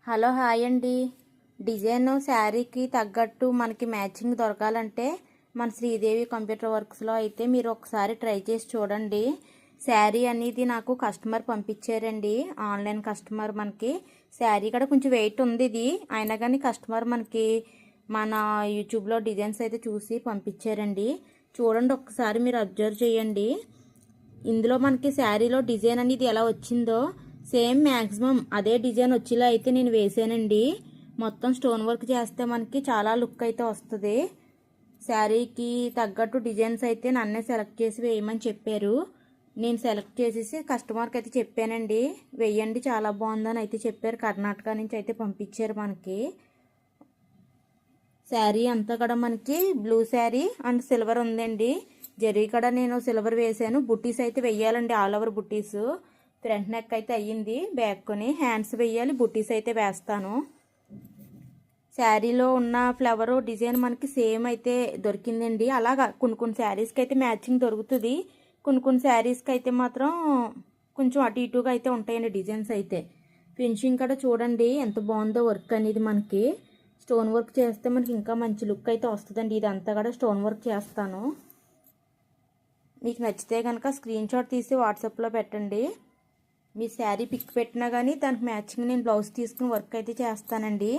Hello hi అండి. Design శారీకి తగ్గట్టు మనకి మ్యాచింగ్ దొరకాలంటే మన శ్రీదేవి కంప్యూటర్ వర్క్స్లో అయితే మీరు ఒకసారి ట్రై చేసి చూడండి. శారీ అనేది నాకు కస్టమర్ పంపించారండి, ఆన్లైన్ కస్టమర్. మనకి శారీ కూడా కొంచెం వెయిట్ ఉంది ఇది, అయినా కానీ కస్టమర్ మనకి మన యూట్యూబ్లో డిజైన్స్ అయితే చూసి పంపించారండి. చూడండి, ఒకసారి మీరు అబ్జర్వ్ చేయండి. ఇందులో మనకి శారీలో డిజైన్ అనేది ఎలా వచ్చిందో సేమ్ మ్యాక్సిమం అదే డిజైన్ వచ్చేలా అయితే నేను వేసానండి. మొత్తం స్టోన్ వర్క్ చేస్తే మనకి చాలా లుక్ అయితే వస్తుంది. శారీకి తగ్గట్టు డిజైన్స్ అయితే నన్నే సెలెక్ట్ చేసి వేయమని చెప్పారు. నేను సెలెక్ట్ చేసేసి కస్టమర్కి అయితే చెప్పానండి, వేయండి చాలా బాగుందని అయితే చెప్పారు. కర్ణాటక నుంచి అయితే పంపించారు మనకి. శారీ అంతా కూడా మనకి బ్లూ శారీ అండ్ సిల్వర్ ఉందండి. జరీ కూడా నేను సిల్వర్ వేసాను. బుట్టీస్ అయితే వెయ్యాలండి, ఆల్ ఓవర్ బుట్టీస్. ఫ్రంట్ నెక్ అయితే అయ్యింది, బ్యాక్ కొని హ్యాండ్స్ వేయాలి, బుట్టీస్ అయితే వేస్తాను. శారీలో ఉన్న ఫ్లవర్ డిజైన్ మనకి సేమ్ అయితే దొరికిందండి. అలాగా కొన్ని శారీస్కి అయితే మ్యాచింగ్ దొరుకుతుంది, కొన్ని శారీస్కి అయితే మాత్రం కొంచెం అటు ఇటుగా అయితే ఉంటాయండి డిజైన్స్ అయితే. ఫినిషింగ్ కూడా చూడండి ఎంత బాగుందో వర్క్ అనేది. మనకి స్టోన్ వర్క్ చేస్తే మనకి ఇంకా మంచి లుక్ అయితే వస్తుందండి. ఇదంతా కూడా స్టోన్ వర్క్ చేస్తాను. మీకు నచ్చితే కనుక స్క్రీన్ షాట్ తీసి వాట్సాప్లో పెట్టండి. మీ శారీ పిక్ పెట్టినా కానీ దానికి మ్యాచింగ్ నేను బ్లౌజ్ తీసుకుని వర్క్ అయితే చేస్తానండి.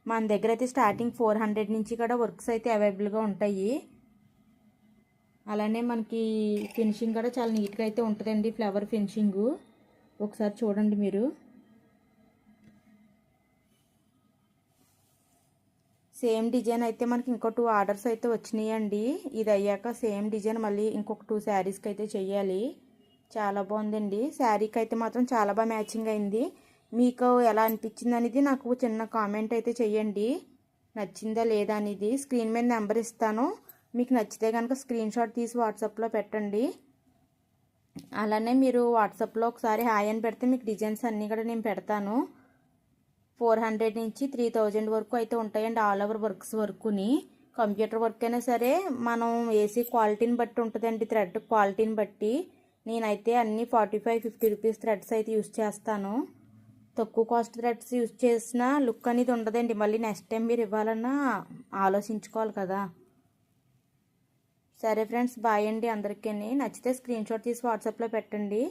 మన దగ్గర అయితే స్టార్టింగ్ 400 నుంచి కూడా వర్క్స్ అయితే అవైలబుల్గా ఉంటాయి. అలానే మనకి ఫినిషింగ్ కూడా చాలా నీట్గా అయితే ఉంటుందండి, ఫ్లవర్ ఫినిషింగు. ఒకసారి చూడండి మీరు. సేమ్ డిజైన్ అయితే మనకి ఇంకో 2 ఆర్డర్స్ అయితే వచ్చినాయండి. ఇది అయ్యాక సేమ్ డిజైన్ మళ్ళీ ఇంకొక 2 శారీస్కి అయితే చెయ్యాలి. చాలా బాగుందండి. శారీకి అయితే మాత్రం చాలా బాగా మ్యాచింగ్ అయింది. మీకు ఎలా అనిపించింది అనేది నాకు చిన్న కామెంట్ అయితే చెయ్యండి, నచ్చిందా లేదా అనేది. స్క్రీన్ మీద నెంబర్ ఇస్తాను, మీకు నచ్చితే కనుక స్క్రీన్ షాట్ తీసి వాట్సాప్లో పెట్టండి. అలానే మీరు వాట్సాప్లో ఒకసారి హాయ్ అని పెడితే మీకు డిజైన్స్ అన్నీ కూడా నేను పెడతాను. 400 నుంచి 3000 వరకు అయితే ఉంటాయండి, ఆల్ ఓవర్ వర్క్స్ వరకుని. కంప్యూటర్ వర్క్ అయినా సరే మనం వేసే క్వాలిటీని బట్టి ఉంటుందండి, థ్రెడ్ క్వాలిటీని బట్టి. నేనైతే అన్ని 45-50 రూపీస్ థ్రెడ్స్ అయితే యూస్ చేస్తాను. తక్కువ కాస్ట్ థ్రెడ్స్ యూస్ చేసిన లుక్ అనేది ఉండదండి. మళ్ళీ నెక్స్ట్ టైం మీరు ఇవ్వాలన్నా ఆలోచించుకోవాలి కదా. సరే ఫ్రెండ్స్, బాయ్ అండి అందరికీ. నచ్చితే స్క్రీన్ షాట్ తీసి వాట్సాప్లో పెట్టండి.